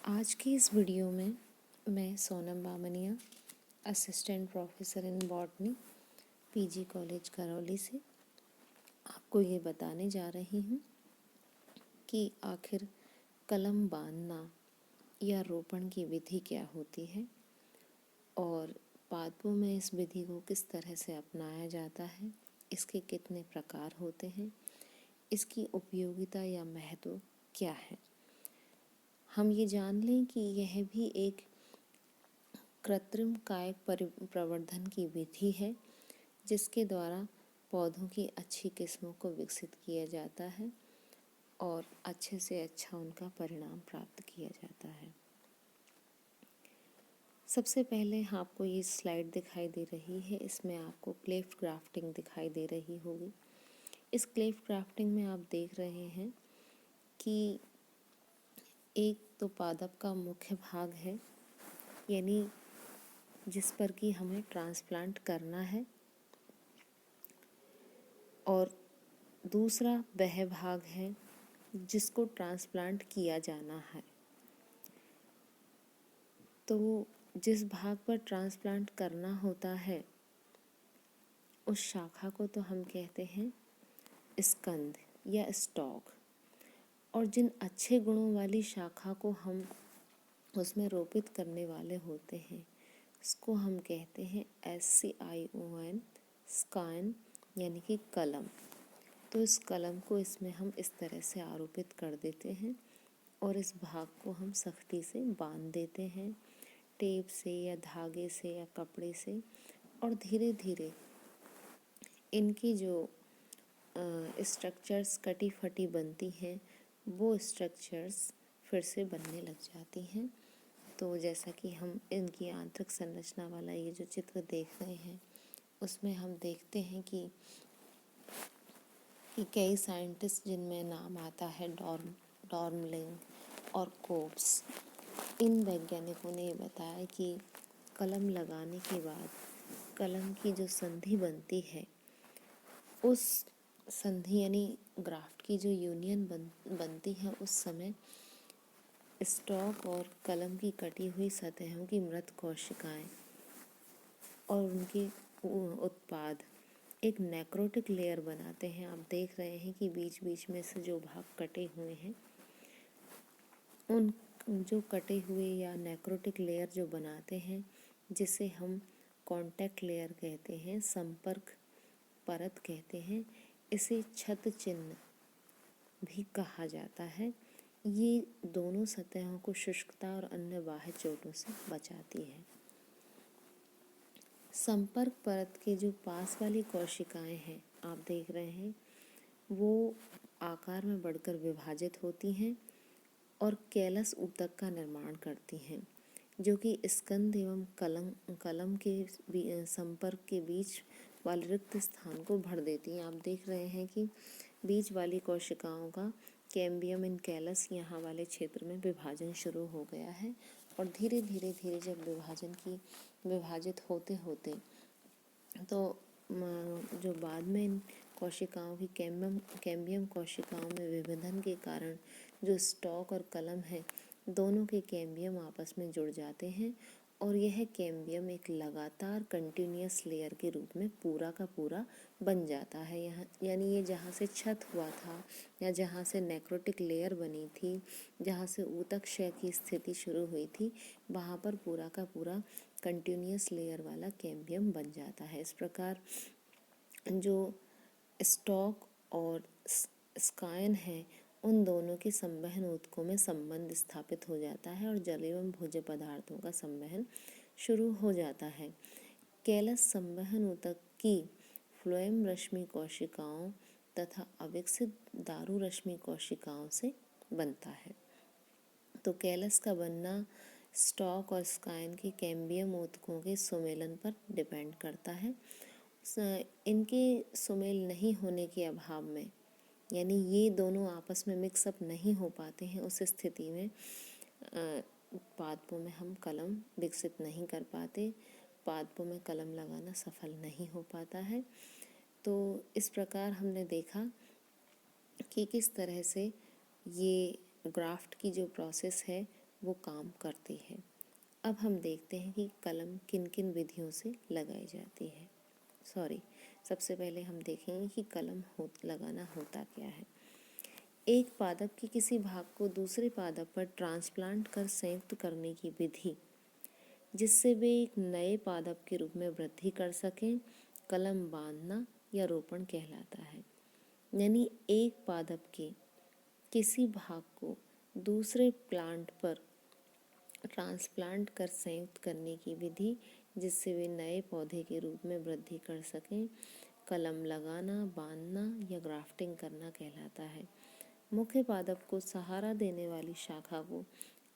आज की इस वीडियो में मैं Sonam Bamniya, assistant professor in botany, PG college Karauli से आपको ये बताने जा रही हूँ कि आखिर कलम बांधना या रोपण की विधि क्या होती है और पादपों में इस विधि को किस तरह से अपनाया जाता है, इसके कितने प्रकार होते हैं, इसकी उपयोगिता या महत्व क्या है। हम ये जान लें कि यह भी एक कृत्रिम कायक प्रवर्धन की विधि है जिसके द्वारा पौधों की अच्छी किस्मों को विकसित किया जाता है और अच्छे से अच्छा उनका परिणाम प्राप्त किया जाता है। सबसे पहले आपको ये स्लाइड दिखाई दे रही है, इसमें आपको क्लेफ्ट ग्राफ्टिंग दिखाई दे रही होगी। इस क्लेफ्ट ग्राफ्टिंग में आप देख रहे हैं कि एक तो पादप का मुख्य भाग है, यानी जिस पर कि हमें ट्रांसप्लांट करना है, और दूसरा वह भाग है जिसको ट्रांसप्लांट किया जाना है। तो जिस भाग पर ट्रांसप्लांट करना होता है उस शाखा को तो हम कहते हैं स्कंद या स्टॉक, और जिन अच्छे गुणों वाली शाखा को हम उसमें रोपित करने वाले होते हैं उसको हम कहते हैं SCION, स्काइन, यानी कि कलम। तो इस कलम को इसमें हम इस तरह से आरोपित कर देते हैं और इस भाग को हम सख्ती से बांध देते हैं टेप से या धागे से या कपड़े से, और धीरे धीरे इनकी जो स्ट्रक्चर्स कटी फटी बनती हैं वो स्ट्रक्चर्स फिर से बनने लग जाती हैं। तो जैसा कि हम इनकी आंतरिक संरचना वाला ये जो चित्र देख रहे हैं उसमें हम देखते हैं कि कई साइंटिस्ट जिनमें नाम आता है डॉर्मलिंग और कोप्स, इन वैज्ञानिकों ने ये बताया कि कलम लगाने के बाद कलम की जो संधि बनती है उस संधि यानी ग्राफ्ट की जो यूनियन बनती है उस समय स्टॉक और कलम की कटी हुई सतहों की मृत कोशिकाएं और उनके उत्पाद एक नेक्रोटिक लेयर बनाते हैं। आप देख रहे हैं कि बीच बीच में से जो भाग कटे हुए हैं उन जो कटे हुए या नेक्रोटिक लेयर जो बनाते हैं जिसे हम कांटेक्ट लेयर कहते हैं, संपर्क परत कहते हैं, इसे छत चिन्ह भी कहा जाता है। ये दोनों सतहों को शुष्कता और अन्य बाह्य चोटों से बचाती है। संपर्क परत के जो पास वाली कोशिकाएं हैं आप देख रहे हैं वो आकार में बढ़कर विभाजित होती हैं और कैलस ऊतक का निर्माण करती हैं जो कि स्कंद एवं कलम के संपर्क के बीच वाले रिक्त स्थान को भर देती हैं। आप देख रहे हैं कि बीच वाली कोशिकाओं का कैम्बियम इन कैलस यहाँ वाले क्षेत्र में विभाजन शुरू हो गया है और धीरे धीरे धीरे जब विभाजित होते होते तो जो बाद में इन कोशिकाओं की कैम्बियम कोशिकाओं में विभेदन के कारण जो स्टॉक और कलम है दोनों के कैम्बियम आपस में जुड़ जाते हैं और यह कैम्बियम एक लगातार कंटिन्यूअस लेयर के रूप में पूरा का पूरा बन जाता है। यहाँ यानी ये जहाँ से छत हुआ था या जहाँ से नेक्रोटिक लेयर बनी थी, जहाँ से ऊतक क्षय की स्थिति शुरू हुई थी, वहाँ पर पूरा का पूरा कंटिन्यूअस लेयर वाला कैम्बियम बन जाता है। इस प्रकार जो स्टॉक और स्काइन है उन दोनों के संवहन ऊतकों में संबंध स्थापित हो जाता है और जल एवं भोज्य पदार्थों का संवहन शुरू हो जाता है। कैलस संवहन ऊतक की फ्लोएम रश्मि कोशिकाओं तथा अविकसित दारू रश्मि कोशिकाओं से बनता है। तो कैलस का बनना स्टॉक और स्काइन के कैम्बियम ऊतकों के सुमेलन पर डिपेंड करता है। इनके सुमेल नहीं होने के अभाव में, यानी ये दोनों आपस में मिक्सअप नहीं हो पाते हैं, उस स्थिति में पादपों में हम कलम विकसित नहीं कर पाते, पादपों में कलम लगाना सफल नहीं हो पाता है। तो इस प्रकार हमने देखा कि किस तरह से ये ग्राफ्ट की जो प्रोसेस है वो काम करती है। अब हम देखते हैं कि कलम किन किन विधियों से लगाई जाती है। सबसे पहले हम देखेंगे कि कलम लगाना होता क्या है। एक पादप के किसी भाग को दूसरे पादप पर ट्रांसप्लांट कर संयुक्त करने की विधि, जिससे वे एक नए पादप के रूप में वृद्धि कर सकें, कलम बांधना या रोपण कहलाता है। यानी एक पादप के किसी भाग को दूसरे प्लांट पर ट्रांसप्लांट कर संयुक्त करने की विधि, जिससे वे नए पौधे के रूप में वृद्धि कर सकें, कलम लगाना, बांधना या ग्राफ्टिंग करना कहलाता है। मुख्य पादप को सहारा देने वाली शाखा को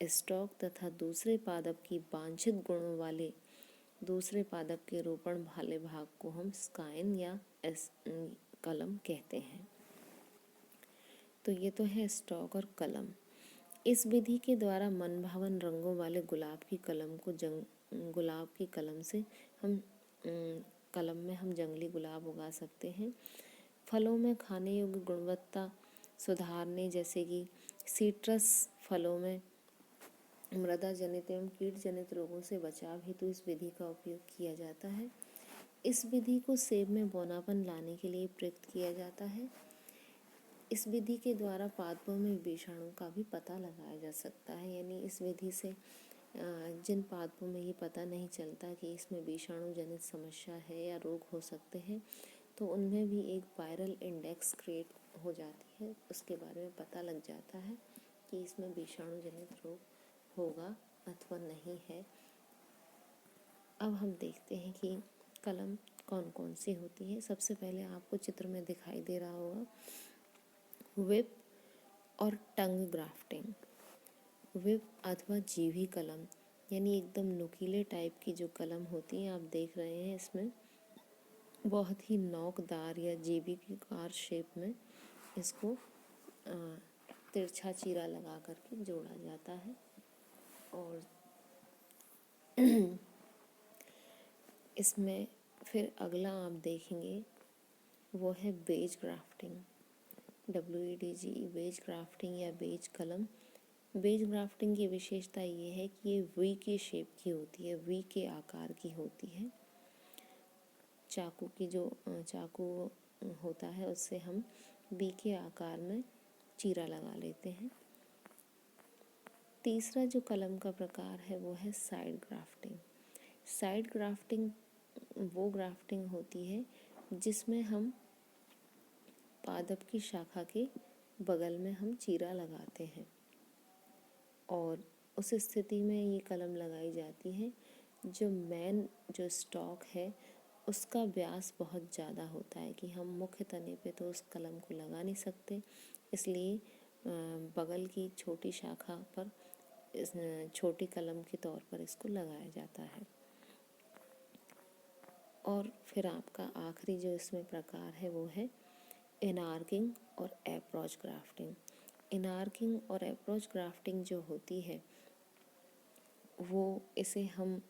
स्टॉक तथा दूसरे पादप की वांछित गुणों वाले दूसरे पादप के रोपण वाले भाग को हम स्काइन या कलम कहते हैं। तो ये तो है स्टॉक और कलम। इस विधि के द्वारा मनभावन रंगों वाले गुलाब की कलम से हम कलम में हम जंगली गुलाब उगा सकते हैं। फलों में खाने योग्य गुणवत्ता सुधारने, जैसे कि सिट्रस फलों में मृदा जनित एवं कीट जनित रोगों से बचाव हेतु इस विधि का उपयोग किया जाता है। इस विधि को सेब में बौनापन लाने के लिए प्रयुक्त किया जाता है। इस विधि के द्वारा पादपों में विषाणु का भी पता लगाया जा सकता है। यानी इस विधि से जिन पादपों में ये पता नहीं चलता कि इसमें विषाणु जनित समस्या है या रोग हो सकते हैं, तो उनमें भी एक वायरल इंडेक्स क्रिएट हो जाती है। उसके बारे में पता लग जाता है कि इसमें विषाणु जनित रोग होगा अथवा नहीं है। अब हम देखते हैं कि कलम कौन कौन सी होती है। सबसे पहले आपको चित्र में दिखाई दे रहा होगा विप और टंग ग्राफ्टिंग। विप अथवा जीभी कलम, यानी एकदम नुकीले टाइप की जो कलम होती है, आप देख रहे हैं इसमें बहुत ही नोकदार या जीभी की कार शेप में इसको तिरछा चीरा लगा करके जोड़ा जाता है। और इसमें फिर अगला आप देखेंगे वो है veg grafting, WEDG, veg grafting या वेज कलम। वेज ग्राफ्टिंग की विशेषता ये है कि ये वी की शेप की होती है, वी के आकार की होती है। चाकू होता है उससे हम वी के आकार में चीरा लगा लेते हैं। तीसरा जो कलम का प्रकार है वो है साइड ग्राफ्टिंग। साइड ग्राफ्टिंग वो ग्राफ्टिंग होती है जिसमें हम पादप की शाखा के बगल में हम चीरा लगाते हैं और उस स्थिति में ये कलम लगाई जाती है। जो स्टॉक है उसका व्यास बहुत ज़्यादा होता है कि हम मुख्य तने पे तो उस कलम को लगा नहीं सकते, इसलिए बगल की छोटी शाखा पर इस छोटी कलम के तौर पर इसको लगाया जाता है। और फिर आपका आखिरी जो इसमें प्रकार है वो है इनार्किंग और अप्रोच ग्राफ्टिंग। इनार्किंग और अप्रोच ग्राफ्टिंग जो होती है वो इसे हम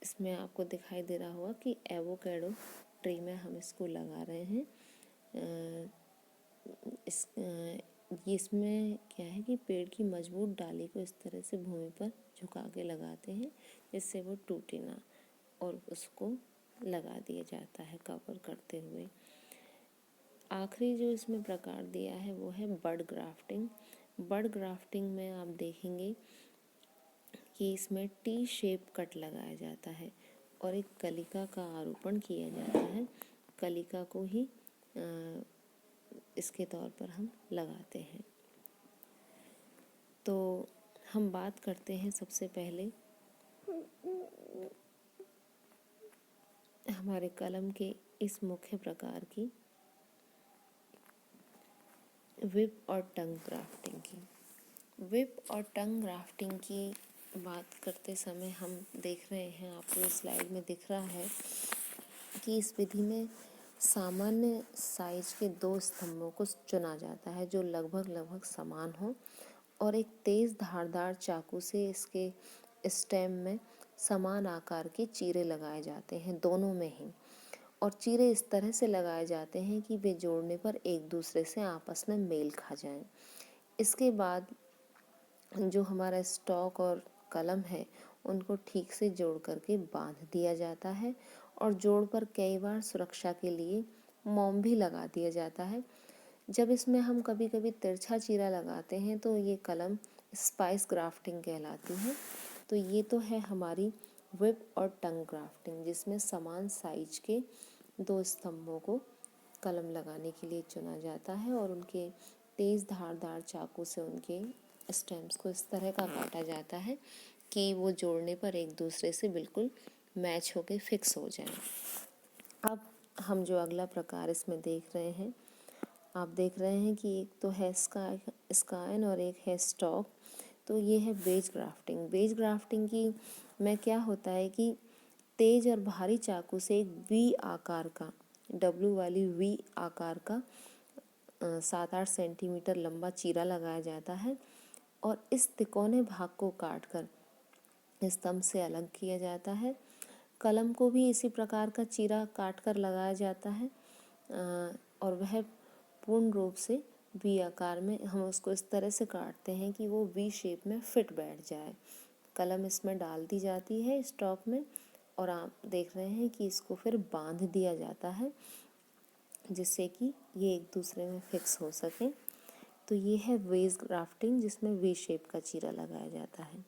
इसमें आपको दिखाई दे रहा होगा कि एवोकेडो ट्री में हम इसको लगा रहे हैं। इसमें क्या है कि पेड़ की मजबूत डाली को इस तरह से भूमि पर झुका के लगाते हैं जिससे वो टूटे ना, और उसको लगा दिया जाता है कवर करते हुए। आखिरी जो इसमें प्रकार दिया है वो है बड ग्राफ्टिंग। बड ग्राफ्टिंग में आप देखेंगे कि इसमें टी शेप कट लगाया जाता है और एक कलिका का आरोपण किया जाता है। कलिका को ही इसके तौर पर हम लगाते हैं। तो हम बात करते हैं सबसे पहले हमारे कलम के इस मुख्य प्रकार की, विप और टंग ग्राफ्टिंग की। विप और टंग ग्राफ्टिंग की बात करते समय हम देख रहे हैं, आपको इस स्लाइड में दिख रहा है कि इस विधि में सामान्य साइज के 2 स्तंभों को चुना जाता है जो लगभग समान हो और एक तेज धारदार चाकू से इसके स्टेम में समान आकार के चीरे लगाए जाते हैं दोनों में ही, और चीरे इस तरह से लगाए जाते हैं कि वे जोड़ने पर एक दूसरे से आपस में मेल खा जाएं। इसके बाद जो हमारा स्टॉक और कलम है उनको ठीक से जोड़ करके बांध दिया जाता है और जोड़ पर कई बार सुरक्षा के लिए मोम भी लगा दिया जाता है। जब इसमें हम कभी कभी तिरछा चीरा लगाते हैं तो ये कलम स्पाइस ग्राफ्टिंग कहलाती है। तो ये तो है हमारी विप और टंग ग्राफ्टिंग, जिसमें समान साइज के दो स्तंभों को कलम लगाने के लिए चुना जाता है और उनके तेज़ धारदार चाकू से उनके स्टेम्स को इस तरह का काटा जाता है कि वो जोड़ने पर एक दूसरे से बिल्कुल मैच होके फिक्स हो जाए। अब हम जो अगला प्रकार इसमें देख रहे हैं, आप देख रहे हैं कि एक तो है स्काइन और एक है स्टॉक। तो ये है बेज ग्राफ्टिंग। बेज ग्राफ्टिंग की में क्या होता है कि तेज और भारी चाकू से एक वी आकार का, डब्लू वाली वी आकार का 7-8 सेंटीमीटर लंबा चीरा लगाया जाता है और इस तिकोने भाग को काटकर स्तंभ से अलग किया जाता है। कलम को भी इसी प्रकार का चीरा काटकर लगाया जाता है और वह पूर्ण रूप से वी आकार में, हम उसको इस तरह से काटते हैं कि वो वी शेप में फिट बैठ जाए। कलम इसमें डाल दी जाती है स्टॉक में और आप देख रहे हैं कि इसको फिर बांध दिया जाता है जिससे कि ये एक दूसरे में फिक्स हो सके। तो ये है वेज ग्राफ्टिंग, जिसमें वी शेप का चीरा लगाया जाता है।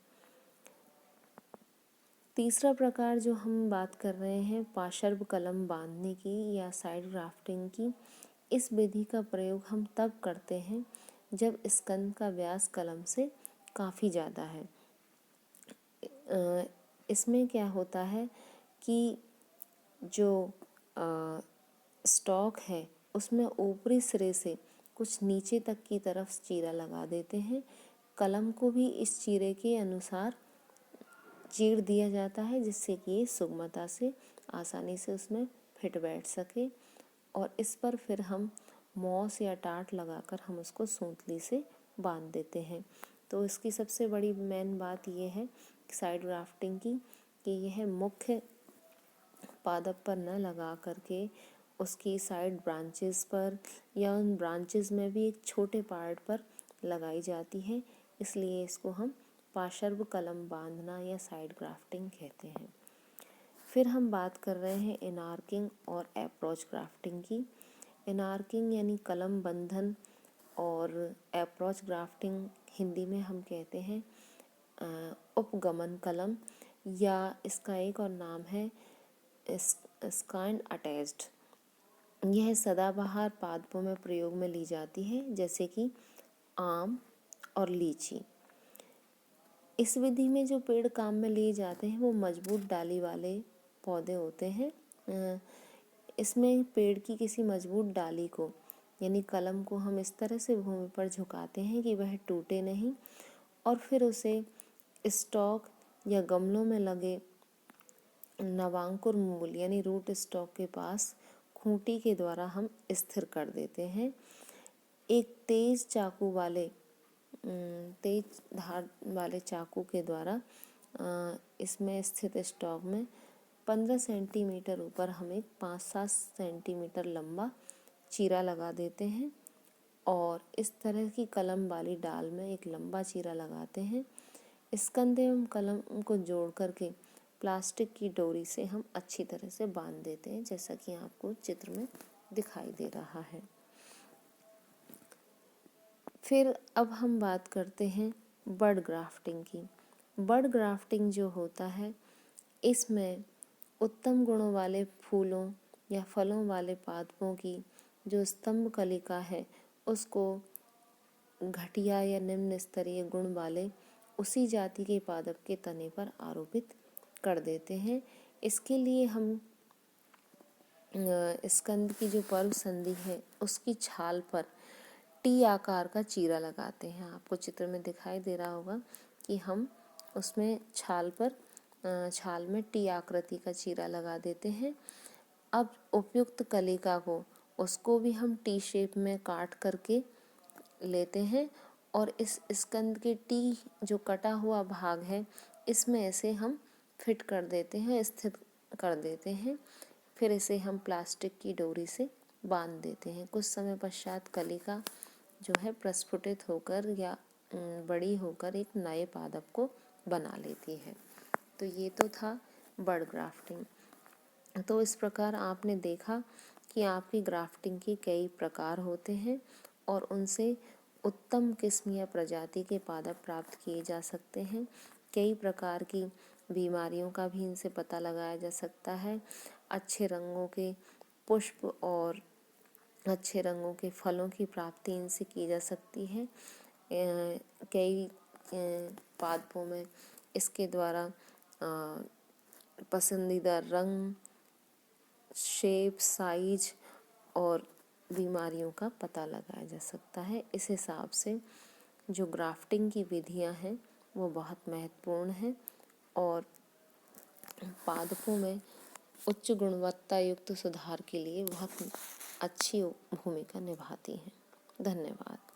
तीसरा प्रकार जो हम बात कर रहे हैं पार्श्व कलम बांधने की या साइड ग्राफ्टिंग की, इस विधि का प्रयोग हम तब करते हैं जब स्कंद का व्यास कलम से काफ़ी ज़्यादा है। इसमें क्या होता है कि जो स्टॉक है उसमें ऊपरी सिरे से कुछ नीचे तक की तरफ चीरा लगा देते हैं। कलम को भी इस चीरे के अनुसार चीर दिया जाता है जिससे कि ये सुगमता से आसानी से उसमें फिट बैठ सके और इस पर फिर हम मॉस या टाट लगाकर हम उसको सूतली से बांध देते हैं। तो इसकी सबसे बड़ी मेन बात ये है साइड ग्राफ्टिंग की कि यह मुख्य पादप पर न लगा करके उसकी साइड ब्रांचेस पर या उन ब्रांचेस में भी एक छोटे पार्ट पर लगाई जाती है, इसलिए इसको हम पार्श्व कलम बांधना या साइड ग्राफ्टिंग कहते हैं। फिर हम बात कर रहे हैं इनार्किंग और अप्रोच ग्राफ्टिंग की। इनार्किंग यानी कलम बंधन और अप्रोच ग्राफ्टिंग हिंदी में हम कहते हैं उपगमन कलम, या इसका एक और नाम है स्काइन अटैच्ड। यह सदाबहार पादपों में प्रयोग में ली जाती है जैसे कि आम और लीची। इस विधि में जो पेड़ काम में लिए जाते हैं वो मजबूत डाली वाले पौधे होते हैं। इसमें पेड़ की किसी मजबूत डाली को यानी कलम को हम इस तरह से भूमि पर झुकाते हैं कि वह टूटे नहीं और फिर उसे स्टॉक या गमलों में लगे नवांकुर मूल यानी रूट स्टॉक के पास खूंटी के द्वारा हम स्थिर कर देते हैं। एक तेज धार वाले चाकू के द्वारा इसमें स्थित स्टॉक में 15 सेंटीमीटर ऊपर हम एक 5-7 सेंटीमीटर लंबा चीरा लगा देते हैं और इस तरह की कलम वाली डाल में एक लंबा चीरा लगाते हैं। स्कंद एवं कलम को जोड़ करके प्लास्टिक की डोरी से हम अच्छी तरह से बांध देते हैं जैसा कि आपको चित्र में दिखाई दे रहा है। फिर अब हम बात करते हैं बड ग्राफ्टिंग की। बड ग्राफ्टिंग जो होता है इसमें उत्तम गुणों वाले फूलों या फलों वाले पादपों की जो स्तंभ कलिका है उसको घटिया या निम्न स्तरीय गुण वाले उसी जाति के पादप के तने पर आरोपित कर देते हैं। इसके लिए हम स्कंद की जो पर्व संधि है उसकी छाल पर टी आकार का चीरा लगाते हैं। आपको चित्र में दिखाई दे रहा होगा कि हम उसमें छाल में टी आकृति का चीरा लगा देते हैं। अब उपयुक्त कलिका को उसको भी हम टी शेप में काट करके लेते हैं और इस स्कंद के टी जो कटा हुआ भाग है इसमें ऐसे हम फिट कर देते हैं, स्थित कर देते हैं। फिर इसे हम प्लास्टिक की डोरी से बांध देते हैं। कुछ समय पश्चात कलिका जो है प्रस्फुटित होकर या बड़ी होकर एक नए पादप को बना लेती है। तो ये तो था बड ग्राफ्टिंग। तो इस प्रकार आपने देखा कि आपकी ग्राफ्टिंग के कई प्रकार होते हैं और उनसे उत्तम किस्म या प्रजाति के पादप प्राप्त किए जा सकते हैं। कई प्रकार की बीमारियों का भी इनसे पता लगाया जा सकता है। अच्छे रंगों के पुष्प और अच्छे रंगों के फलों की प्राप्ति इनसे की जा सकती है। कई पादपों में इसके द्वारा पसंदीदा रंग, शेप, साइज और बीमारियों का पता लगाया जा सकता है। इस हिसाब से जो ग्राफ्टिंग की विधियां हैं वो बहुत महत्वपूर्ण हैं और पादपों में उच्च गुणवत्ता युक्त सुधार के लिए बहुत अच्छी भूमिका निभाती हैं। धन्यवाद।